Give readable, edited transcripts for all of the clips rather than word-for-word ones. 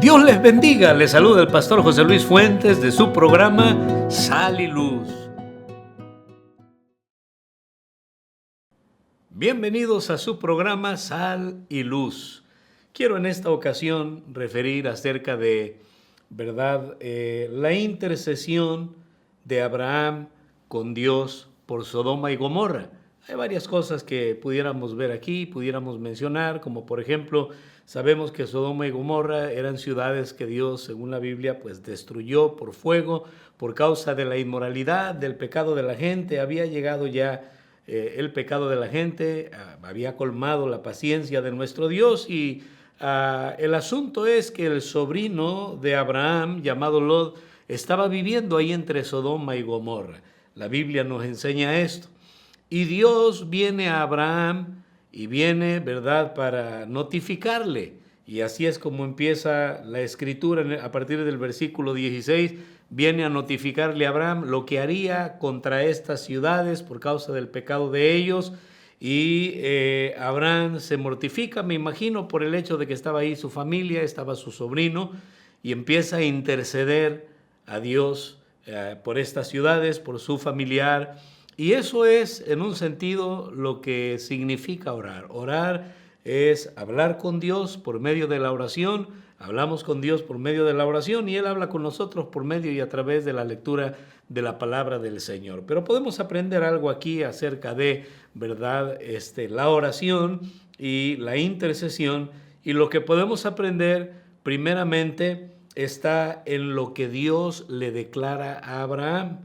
Dios les bendiga, les saluda el pastor José Luis Fuentes de su programa Sal y Luz. Bienvenidos a su programa Sal y Luz. Quiero en esta ocasión referir acerca de, la intercesión de Abraham con Dios por Sodoma y Gomorra. Hay varias cosas que pudiéramos ver aquí, pudiéramos mencionar, como por ejemplo, sabemos que Sodoma y Gomorra eran ciudades que Dios, según la Biblia, pues destruyó por fuego, por causa de la inmoralidad, del pecado de la gente. Había llegado ya el pecado de la gente, había colmado la paciencia de nuestro Dios y el asunto es que el sobrino de Abraham, llamado Lot, estaba viviendo ahí entre Sodoma y Gomorra. La Biblia nos enseña esto. Y Dios viene a Abraham y viene, ¿verdad?, para notificarle. Y así es como empieza la escritura a partir del versículo 16. Viene a notificarle a Abraham lo que haría contra estas ciudades por causa del pecado de ellos. Y Abraham se mortifica, me imagino, por el hecho de que estaba ahí su familia, estaba su sobrino, y empieza a interceder a Dios por estas ciudades, por su familiar. Y eso es, en un sentido, lo que significa orar. Orar es hablar con Dios por medio de la oración. Hablamos con Dios por medio de la oración y Él habla con nosotros por medio y a través de la lectura de la palabra del Señor. Pero podemos aprender algo aquí acerca de, ¿verdad?, la oración y la intercesión. Y lo que podemos aprender, primeramente, está en lo que Dios le declara a Abraham.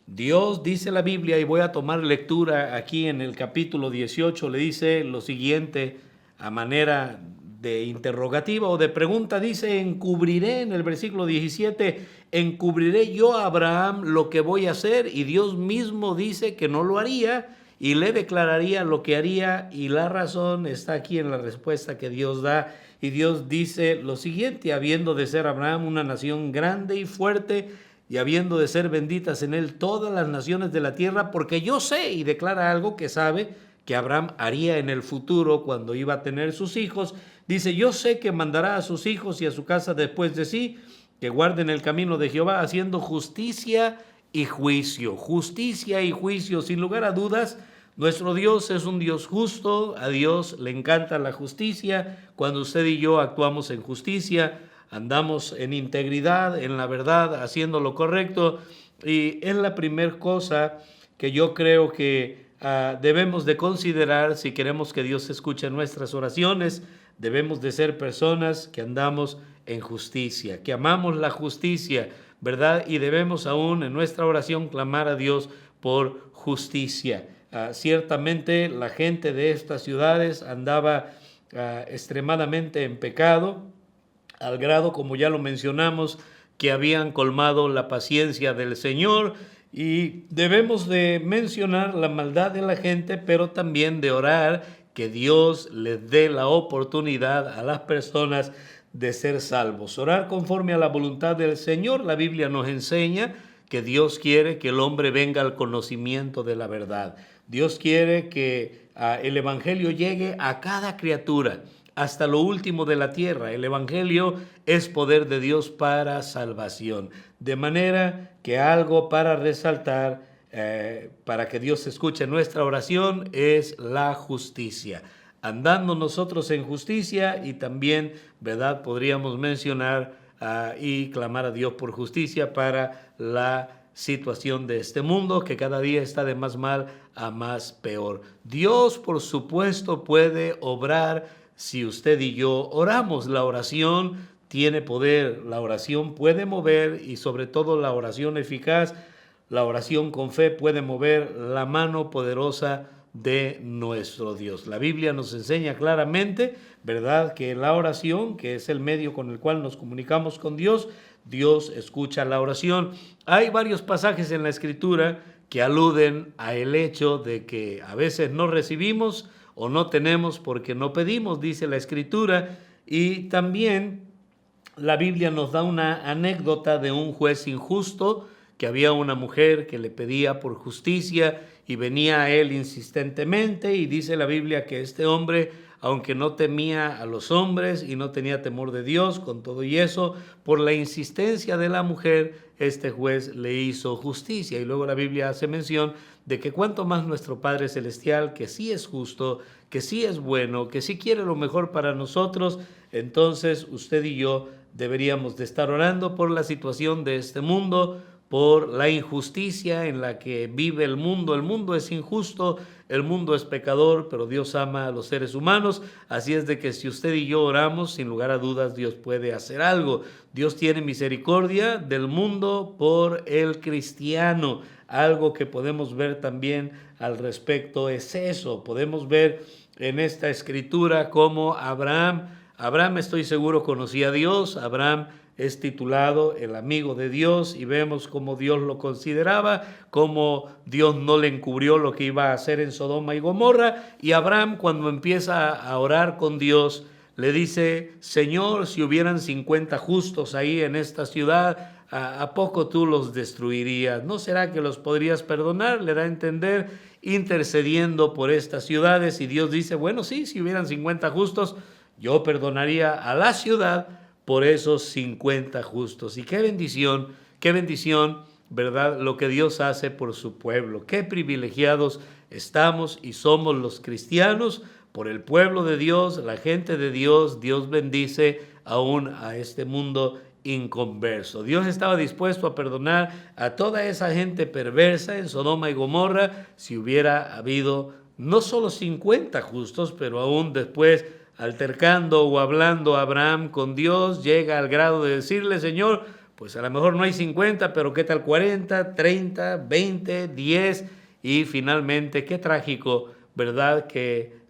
Dios, dice la Biblia, y voy a tomar lectura aquí en el capítulo 18, le dice lo siguiente a manera de interrogativa o de pregunta. Dice: encubriré, en el versículo 17, encubriré yo a Abraham lo que voy a hacer. Y Dios mismo dice que no lo haría y le declararía lo que haría, y la razón está aquí en la respuesta que Dios da. Y Dios dice lo siguiente: habiendo de ser Abraham una nación grande y fuerte, y habiendo de ser benditas en él todas las naciones de la tierra, porque yo sé, y declara algo que sabe que Abraham haría en el futuro cuando iba a tener sus hijos. Dice: yo sé que mandará a sus hijos y a su casa después de sí, que guarden el camino de Jehová, haciendo justicia y juicio. Justicia y juicio, sin lugar a dudas. Nuestro Dios es un Dios justo, a Dios le encanta la justicia. Cuando usted y yo actuamos en justicia, andamos en integridad, en la verdad, haciendo lo correcto. Y es la primera cosa que yo creo que debemos de considerar si queremos que Dios escuche nuestras oraciones. Debemos de ser personas que andamos en justicia, que amamos la justicia, ¿verdad? Y debemos aún en nuestra oración clamar a Dios por justicia. Ciertamente la gente de estas ciudades andaba extremadamente en pecado, al grado, como ya lo mencionamos, que habían colmado la paciencia del Señor. Y debemos de mencionar la maldad de la gente, pero también de orar que Dios les dé la oportunidad a las personas de ser salvos. Orar conforme a la voluntad del Señor. La Biblia nos enseña que Dios quiere que el hombre venga al conocimiento de la verdad. Dios quiere que el Evangelio llegue a cada criatura, hasta lo último de la tierra. El Evangelio es poder de Dios para salvación. De manera que algo para resaltar, para que Dios escuche nuestra oración, es la justicia. Andando nosotros en justicia, y también, ¿verdad?, podríamos mencionar y clamar a Dios por justicia para la situación de este mundo, que cada día está de más mal a más peor. Dios, por supuesto, puede obrar si usted y yo oramos. La oración tiene poder, la oración puede mover, y sobre todo la oración eficaz, la oración con fe puede mover la mano poderosa de nuestro Dios. La Biblia nos enseña claramente, ¿verdad?, que la oración, que es el medio con el cual nos comunicamos con Dios, Dios escucha la oración. Hay varios pasajes en la Escritura que aluden a el hecho de que a veces no recibimos o no tenemos porque no pedimos, dice la Escritura. Y también la Biblia nos da una anécdota de un juez injusto, que había una mujer que le pedía por justicia y venía a él insistentemente, y dice la Biblia que este hombre, aunque no temía a los hombres y no tenía temor de Dios. Con todo y eso, por la insistencia de la mujer, este juez le hizo justicia. Y luego la Biblia hace mención de que cuanto más nuestro Padre Celestial, que sí es justo, que sí es bueno, que sí quiere lo mejor para nosotros, entonces usted y yo deberíamos de estar orando por la situación de este mundo, por la injusticia en la que vive el mundo. El mundo es injusto, el mundo es pecador, pero Dios ama a los seres humanos. Así es de que si usted y yo oramos, sin lugar a dudas, Dios puede hacer algo. Dios tiene misericordia del mundo por el cristiano. Algo que podemos ver también al respecto es eso. Podemos ver en esta escritura cómo Abraham, estoy seguro, conocía a Dios. Abraham es titulado el amigo de Dios y vemos cómo Dios lo consideraba, cómo Dios no le encubrió lo que iba a hacer en Sodoma y Gomorra. Y Abraham, cuando empieza a orar con Dios, le dice: Señor, si hubieran 50 justos ahí en esta ciudad, ¿a poco tú los destruirías? ¿No será que los podrías perdonar? Le da a entender, intercediendo por estas ciudades. Y Dios dice: bueno, sí, si hubieran 50 justos, yo perdonaría a la ciudad por esos 50 justos. Y qué bendición, ¿verdad? Lo que Dios hace por su pueblo. Qué privilegiados estamos y somos los cristianos por el pueblo de Dios, la gente de Dios. Dios bendice aún a este mundo inconverso. Dios estaba dispuesto a perdonar a toda esa gente perversa en Sodoma y Gomorra si hubiera habido no solo 50 justos, pero aún después, altercando o hablando Abraham con Dios, llega al grado de decirle: Señor, pues a lo mejor no hay 50, pero ¿qué tal 40, 30, 20, 10? Y finalmente, qué trágico, ¿verdad? Que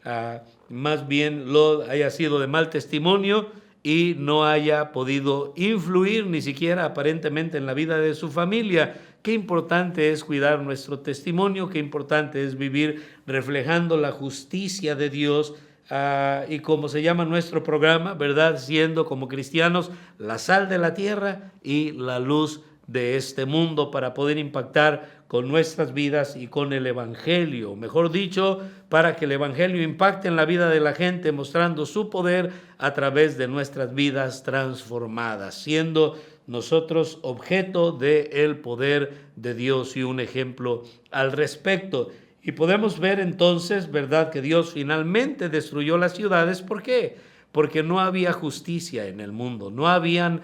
más bien Lot haya sido de mal testimonio y no haya podido influir ni siquiera aparentemente en la vida de su familia. Qué importante es cuidar nuestro testimonio, qué importante es vivir reflejando la justicia de Dios. Y como se llama nuestro programa, ¿verdad? Siendo como cristianos la sal de la tierra y la luz de este mundo, para poder impactar con nuestras vidas y con el Evangelio. Mejor dicho, para que el Evangelio impacte en la vida de la gente, mostrando su poder a través de nuestras vidas transformadas, siendo nosotros objeto del poder de Dios y un ejemplo al respecto. Y podemos ver entonces, ¿verdad?, que Dios finalmente destruyó las ciudades. ¿Por qué? Porque no había justicia en el mundo, no habían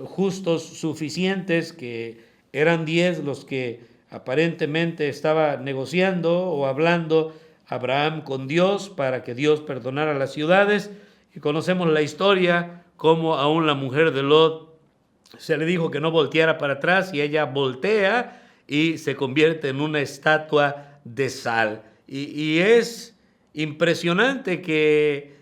justos suficientes, que eran 10 los que aparentemente estaba negociando o hablando Abraham con Dios para que Dios perdonara las ciudades. Y conocemos la historia, cómo aún la mujer de Lot se le dijo que no volteara para atrás y ella voltea y se convierte en una estatua de sal. Y es impresionante que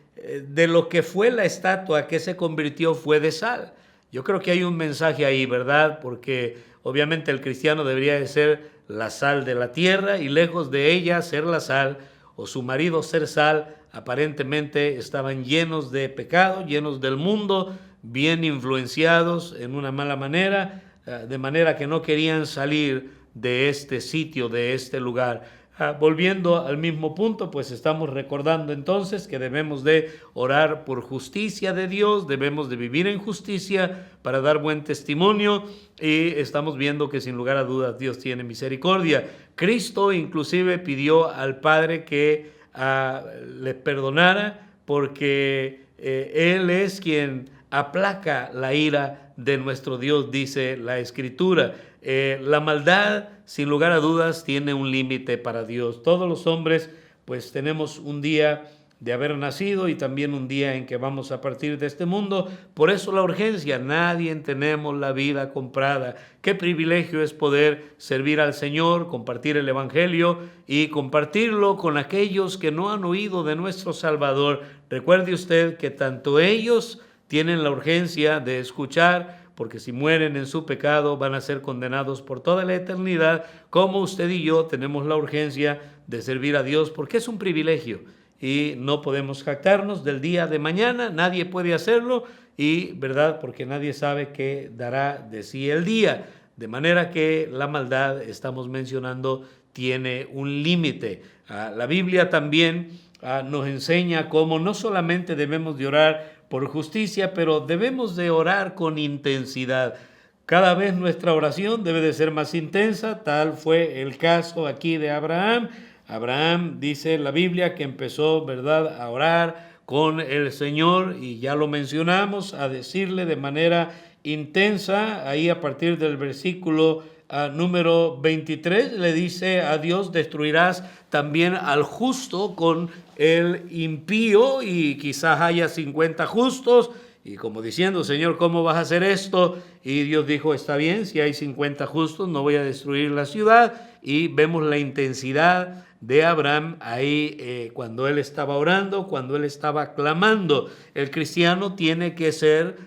de lo que fue la estatua, que se convirtió, fue de sal. Yo creo que hay un mensaje ahí, ¿verdad? Porque obviamente el cristiano debería de ser la sal de la tierra, y lejos de ella ser la sal, o su marido ser sal, aparentemente estaban llenos de pecado, llenos del mundo, bien influenciados en una mala manera, de manera que no querían salir de este sitio, de este lugar. Volviendo al mismo punto, pues estamos recordando entonces que debemos de orar por justicia de Dios, debemos de vivir en justicia para dar buen testimonio, y estamos viendo que sin lugar a dudas Dios tiene misericordia. Cristo inclusive pidió al Padre que le perdonara, porque Él es quien aplaca la ira de nuestro Dios, dice la Escritura. La maldad, sin lugar a dudas, tiene un límite para Dios. Todos los hombres, pues, tenemos un día de haber nacido y también un día en que vamos a partir de este mundo. Por eso la urgencia: nadie tenemos la vida comprada. Qué privilegio es poder servir al Señor, compartir el Evangelio y compartirlo con aquellos que no han oído de nuestro Salvador. Recuerde usted que tanto ellos tienen la urgencia de escuchar, porque si mueren en su pecado van a ser condenados por toda la eternidad, como usted y yo tenemos la urgencia de servir a Dios, porque es un privilegio y no podemos jactarnos del día de mañana. Nadie puede hacerlo, y verdad, porque nadie sabe qué dará de sí el día. De manera que la maldad, estamos mencionando, tiene un límite. La Biblia también nos enseña cómo no solamente debemos de orar por justicia, pero debemos de orar con intensidad. Cada vez nuestra oración debe de ser más intensa. Tal fue el caso aquí de Abraham. Abraham, dice la Biblia, que empezó, ¿verdad?, a orar con el Señor, y ya lo mencionamos, a decirle de manera intensa. Ahí a partir del versículo número 23 le dice a Dios: destruirás también al justo con el impío, y quizás haya 50 justos. Y como diciendo: Señor, ¿cómo vas a hacer esto? Y Dios dijo: está bien, si hay 50 justos, no voy a destruir la ciudad. Y vemos la intensidad de Abraham ahí, cuando él estaba orando, cuando él estaba clamando. El cristiano tiene que ser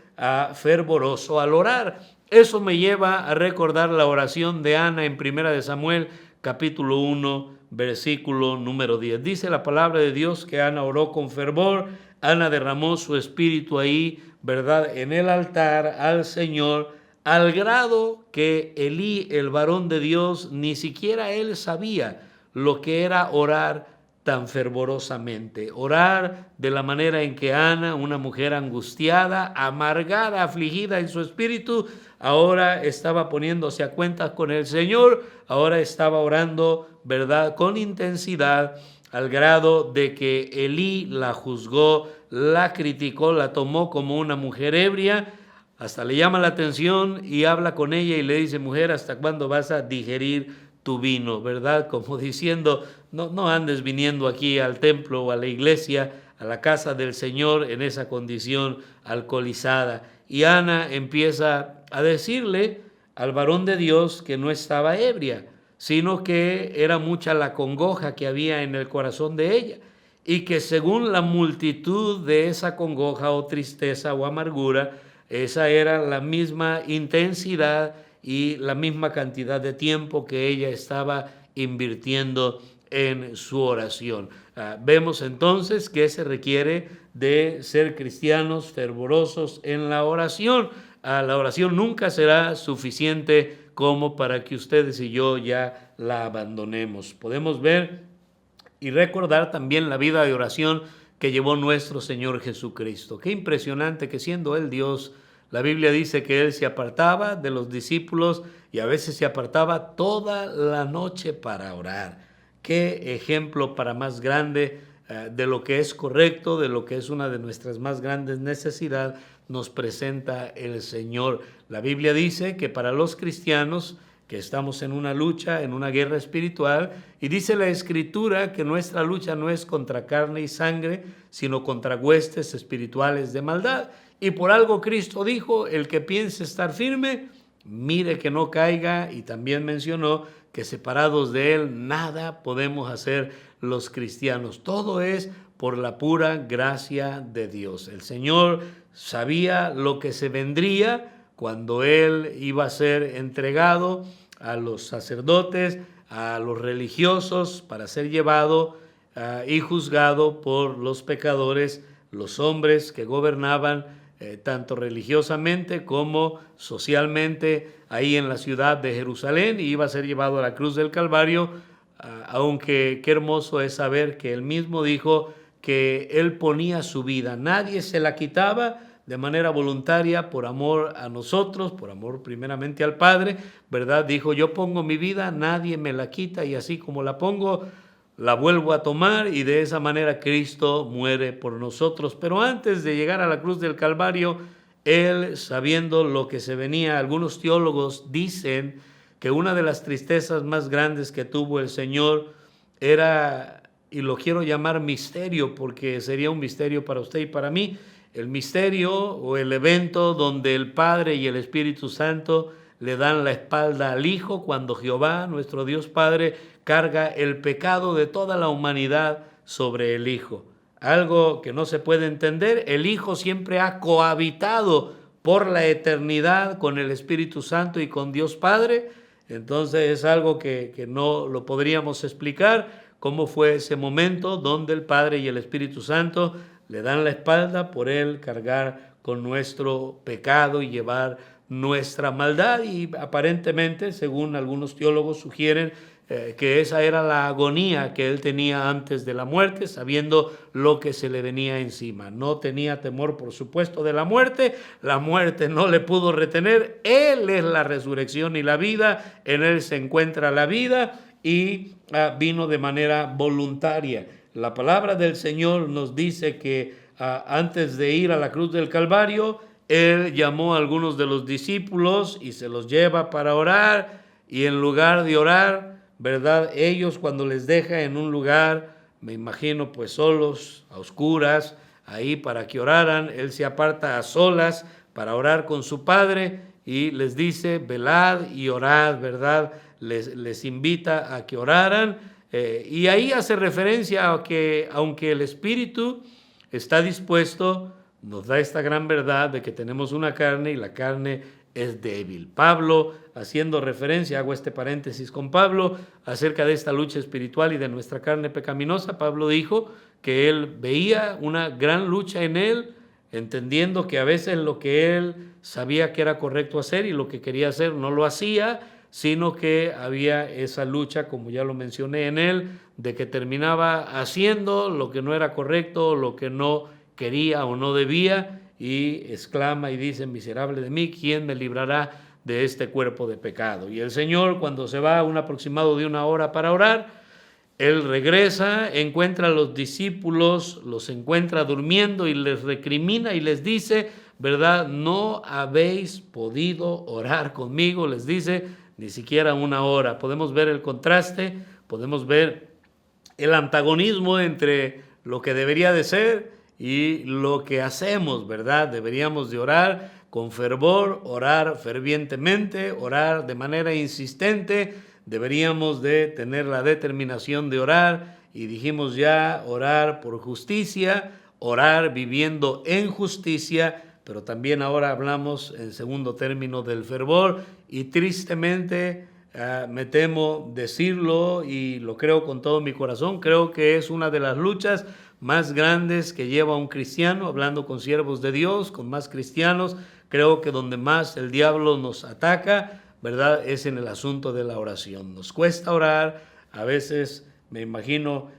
fervoroso al orar. Eso me lleva a recordar la oración de Ana en 1 de Samuel, capítulo 1, versículo número 10. Dice la palabra de Dios que Ana oró con fervor. Ana derramó su espíritu ahí, ¿verdad?, en el altar al Señor, al grado que Elí, el varón de Dios, ni siquiera él sabía lo que era orar tan fervorosamente. Orar de la manera en que Ana, una mujer angustiada, amargada, afligida en su espíritu, ahora estaba poniéndose a cuentas con el Señor, ahora estaba orando, ¿verdad?, con intensidad, al grado de que Elí la juzgó, la criticó, la tomó como una mujer ebria. Hasta le llama la atención y habla con ella y le dice: mujer, ¿hasta cuándo vas a digerir tu vino? ¿Verdad? Como diciendo: no andes viniendo aquí al templo o a la iglesia, a la casa del Señor, en esa condición alcoholizada. Y Ana empieza a decirle al varón de Dios que no estaba ebria, sino que era mucha la congoja que había en el corazón de ella, y que según la multitud de esa congoja o tristeza o amargura, esa era la misma intensidad y la misma cantidad de tiempo que ella estaba invirtiendo en su oración. Vemos entonces que se requiere de ser cristianos fervorosos en la oración. La oración nunca será suficiente como para que ustedes y yo ya la abandonemos. Podemos ver y recordar también la vida de oración que llevó nuestro Señor Jesucristo. Qué impresionante que, siendo Él Dios, la Biblia dice que Él se apartaba de los discípulos y a veces se apartaba toda la noche para orar. Qué ejemplo para más grande de lo que es correcto, de lo que es una de nuestras más grandes necesidades, nos presenta el Señor. La Biblia dice que para los cristianos que estamos en una lucha, en una guerra espiritual, y dice la Escritura que nuestra lucha no es contra carne y sangre, sino contra huestes espirituales de maldad. Y por algo Cristo dijo: el que piense estar firme, mire que no caiga. Y también mencionó que separados de Él nada podemos hacer los cristianos. Todo es por la pura gracia de Dios. El Señor sabía lo que se vendría cuando Él iba a ser entregado a los sacerdotes, a los religiosos, para ser llevado y juzgado por los pecadores, los hombres que gobernaban tanto religiosamente como socialmente ahí en la ciudad de Jerusalén, y iba a ser llevado a la cruz del Calvario, aunque qué hermoso es saber que Él mismo dijo que Él ponía su vida, nadie se la quitaba de manera voluntaria, por amor a nosotros, por amor primeramente al Padre, ¿verdad? Dijo: yo pongo mi vida, nadie me la quita, y así como la pongo, la vuelvo a tomar. Y de esa manera Cristo muere por nosotros. Pero antes de llegar a la cruz del Calvario, Él, sabiendo lo que se venía, algunos teólogos dicen que una de las tristezas más grandes que tuvo el Señor era, y lo quiero llamar misterio, porque sería un misterio para usted y para mí, el misterio o el evento donde el Padre y el Espíritu Santo le dan la espalda al Hijo, cuando Jehová, nuestro Dios Padre, carga el pecado de toda la humanidad sobre el Hijo. Algo que no se puede entender. El Hijo siempre ha cohabitado por la eternidad con el Espíritu Santo y con Dios Padre. Entonces es algo que no lo podríamos explicar, cómo fue ese momento donde el Padre y el Espíritu Santo le dan la espalda por Él cargar con nuestro pecado y llevar nuestra maldad. Y aparentemente, según algunos teólogos sugieren, que esa era la agonía que él tenía antes de la muerte, sabiendo lo que se le venía encima. No tenía temor, por supuesto, de la muerte no le pudo retener. Él es la resurrección y la vida, en él se encuentra la vida y vino de manera voluntaria. La palabra del Señor nos dice que antes de ir a la cruz del Calvario, él llamó a algunos de los discípulos y se los lleva para orar, y en lugar de orar, ¿verdad? Ellos cuando les deja en un lugar, me imagino pues solos, a oscuras, ahí para que oraran, él se aparta a solas para orar con su Padre y les dice, velad y orad, ¿verdad? Les invita a que oraran, y ahí hace referencia a que aunque el Espíritu está dispuesto, nos da esta gran verdad de que tenemos una carne y la carne es débil. Pablo, haciendo referencia, hago este paréntesis con Pablo, acerca de esta lucha espiritual y de nuestra carne pecaminosa, Pablo dijo que él veía una gran lucha en él, entendiendo que a veces lo que él sabía que era correcto hacer y lo que quería hacer no lo hacía, sino que había esa lucha, como ya lo mencioné en él, de que terminaba haciendo lo que no era correcto, lo que no quería o no debía, y exclama y dice, miserable de mí, ¿quién me librará de este cuerpo de pecado? Y el Señor, cuando se va un aproximado de 1 hora para orar, él regresa, encuentra a los discípulos, los encuentra durmiendo y les recrimina y les dice, ¿verdad? No habéis podido orar conmigo, les dice, ni siquiera 1 hora. Podemos ver el contraste, podemos ver el antagonismo entre lo que debería de ser y lo que hacemos, ¿verdad? Deberíamos de orar con fervor, orar fervientemente, orar de manera insistente. Deberíamos de tener la determinación de orar, y dijimos ya, orar por justicia, orar viviendo en justicia, pero también ahora hablamos en segundo término del fervor, y tristemente me temo decirlo y lo creo con todo mi corazón, creo que es una de las luchas más grandes que lleva un cristiano, hablando con siervos de Dios, con más cristianos. Creo que donde más el diablo nos ataca, ¿verdad?, es en el asunto de la oración. Nos cuesta orar, a veces me imagino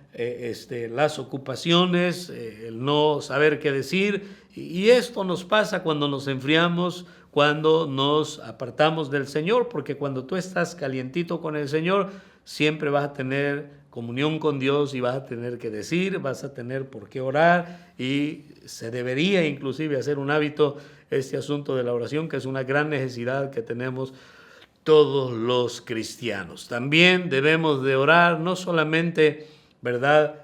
las ocupaciones, el no saber qué decir, y esto nos pasa cuando nos enfriamos, cuando nos apartamos del Señor, porque cuando tú estás calientito con el Señor, siempre vas a tener comunión con Dios y vas a tener que decir, vas a tener por qué orar, y se debería inclusive hacer un hábito este asunto de la oración, que es una gran necesidad que tenemos todos los cristianos. También debemos de orar, no solamente, ¿verdad?,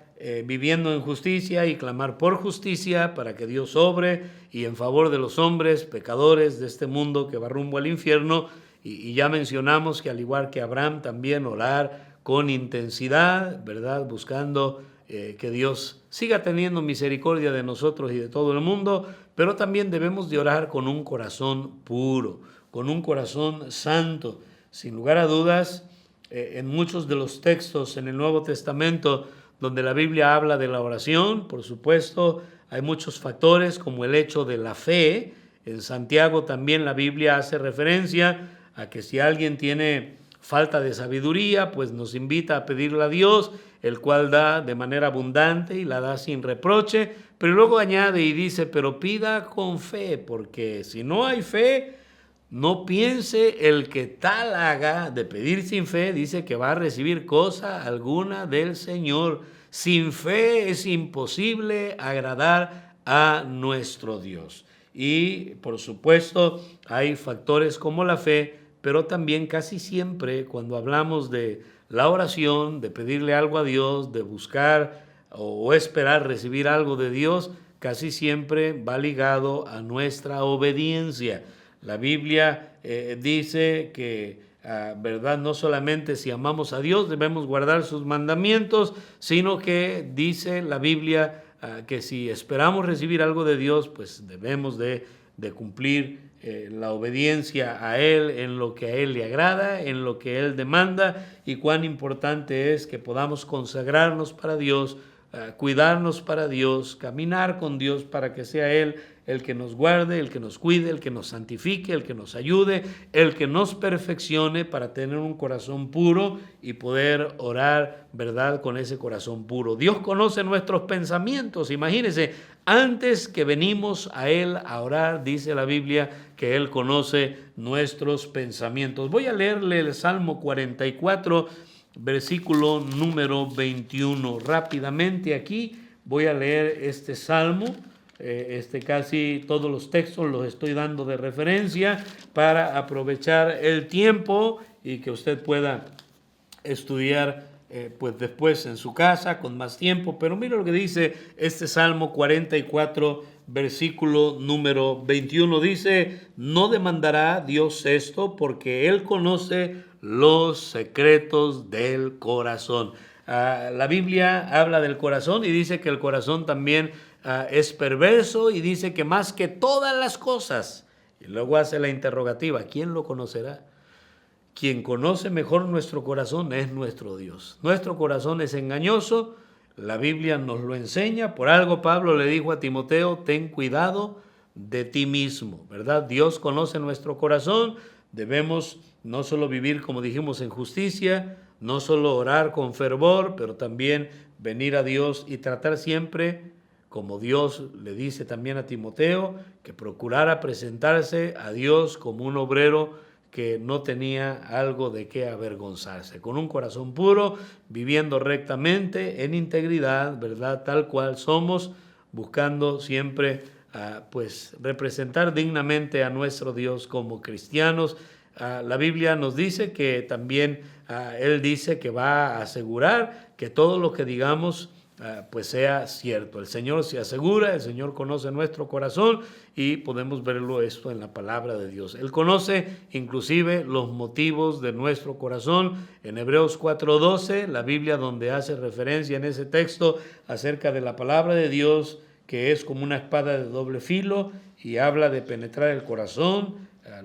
viviendo en justicia y clamar por justicia para que Dios obre y en favor de los hombres pecadores de este mundo que va rumbo al infierno, y ya mencionamos que al igual que Abraham también orar con intensidad, ¿verdad?, buscando que Dios siga teniendo misericordia de nosotros y de todo el mundo, pero también debemos de orar con un corazón puro, con un corazón santo. Sin lugar a dudas, en muchos de los textos en el Nuevo Testamento donde la Biblia habla de la oración, por supuesto, hay muchos factores como el hecho de la fe. En Santiago también la Biblia hace referencia a que si alguien tiene falta de sabiduría, pues nos invita a pedirle a Dios, el cual da de manera abundante y la da sin reproche, pero luego añade y dice, pero pida con fe, porque si no hay fe, no piense el que tal haga de pedir sin fe, dice que va a recibir cosa alguna del Señor. Sin fe es imposible agradar a nuestro Dios. Y por supuesto hay factores como la fe, pero también casi siempre cuando hablamos de la oración, de pedirle algo a Dios, de buscar o esperar recibir algo de Dios, casi siempre va ligado a nuestra obediencia. La Biblia dice que, ¿verdad?, no solamente si amamos a Dios debemos guardar sus mandamientos, sino que dice la Biblia que si esperamos recibir algo de Dios, pues debemos de cumplir la obediencia a Él en lo que a Él le agrada, en lo que Él demanda, y cuán importante es que podamos consagrarnos para Dios, cuidarnos para Dios, caminar con Dios para que sea Él el que nos guarde, el que nos cuide, el que nos santifique, el que nos ayude, el que nos perfeccione para tener un corazón puro y poder orar, ¿verdad?, con ese corazón puro. Dios conoce nuestros pensamientos. Imagínense, antes que venimos a Él a orar, dice la Biblia que Él conoce nuestros pensamientos. Voy a leerle el Salmo 44, versículo número 21. Rápidamente aquí voy a leer este Salmo. Casi todos los textos los estoy dando de referencia para aprovechar el tiempo y que usted pueda estudiar pues después en su casa con más tiempo. Pero mira lo que dice este Salmo 44, versículo número 21. Dice: no demandará Dios esto, porque Él conoce los secretos del corazón. La Biblia habla del corazón y dice que el corazón también es perverso, y dice que más que todas las cosas, y luego hace la interrogativa: ¿quién lo conocerá? Quien conoce mejor nuestro corazón es nuestro Dios. Nuestro corazón es engañoso, la Biblia nos lo enseña. Por algo Pablo le dijo a Timoteo: ten cuidado de ti mismo, ¿verdad? Dios conoce nuestro corazón. Debemos no solo vivir, como dijimos, en justicia, no solo orar con fervor, pero también venir a Dios y tratar siempre, como Dios le dice también a Timoteo, que procurara presentarse a Dios como un obrero que no tenía algo de qué avergonzarse, con un corazón puro, viviendo rectamente, en integridad, ¿verdad?, tal cual somos, buscando siempre pues representar dignamente a nuestro Dios como cristianos. La Biblia nos dice que también Él dice que va a asegurar que todo lo que digamos pues sea cierto. El Señor se asegura, el Señor conoce nuestro corazón y podemos verlo esto en la palabra de Dios. Él conoce inclusive los motivos de nuestro corazón. En Hebreos 4:12, la Biblia, donde hace referencia en ese texto acerca de la palabra de Dios, que es como una espada de doble filo y habla de penetrar el corazón,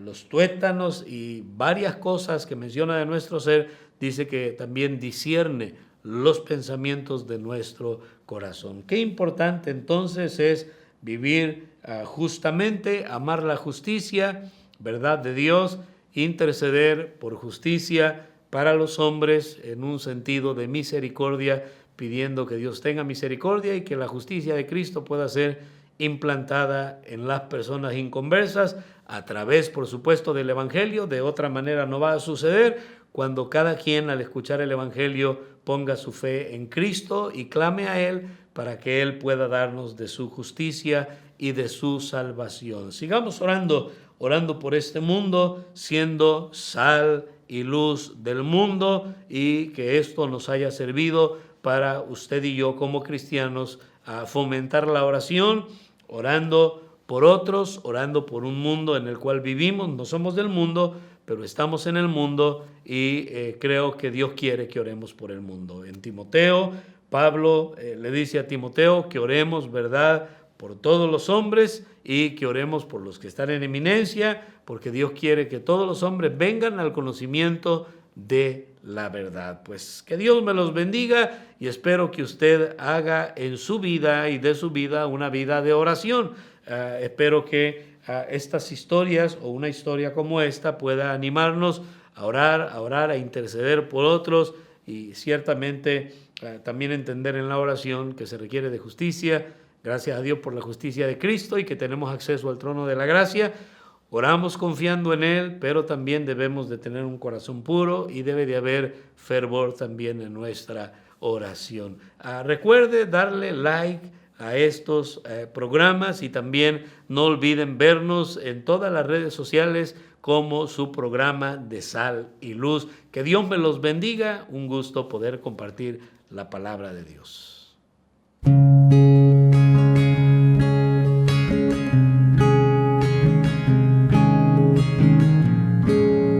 los tuétanos y varias cosas que menciona de nuestro ser, dice que también discierne los pensamientos de nuestro corazón. Qué importante entonces es vivir justamente, amar la justicia, verdad de Dios, interceder por justicia para los hombres en un sentido de misericordia, pidiendo que Dios tenga misericordia y que la justicia de Cristo pueda ser implantada en las personas inconversas a través, por supuesto, del Evangelio. De otra manera no va a suceder. Cuando cada quien, al escuchar el Evangelio, ponga su fe en Cristo y clame a Él para que Él pueda darnos de su justicia y de su salvación. Sigamos orando por este mundo, siendo sal y luz del mundo, y que esto nos haya servido para usted y yo como cristianos a fomentar la oración, orando por otros, orando por un mundo en el cual vivimos. No somos del mundo, pero estamos en el mundo, y creo que Dios quiere que oremos por el mundo. En Timoteo, Pablo le dice a Timoteo que oremos, ¿verdad?, por todos los hombres, y que oremos por los que están en eminencia, porque Dios quiere que todos los hombres vengan al conocimiento de la verdad. Pues que Dios me los bendiga, y espero que usted haga en su vida y de su vida una vida de oración. Espero que estas historias, o una historia como esta, pueda animarnos a orar, a interceder por otros, y ciertamente también entender en la oración que se requiere de justicia. Gracias a Dios por la justicia de Cristo, y que tenemos acceso al trono de la gracia. Oramos confiando en Él, pero también debemos de tener un corazón puro, y debe de haber fervor también en nuestra oración. Recuerde darle like a estos programas, y también no olviden vernos en todas las redes sociales como su programa de Sal y Luz. Que Dios me los bendiga. Un gusto poder compartir la palabra de Dios.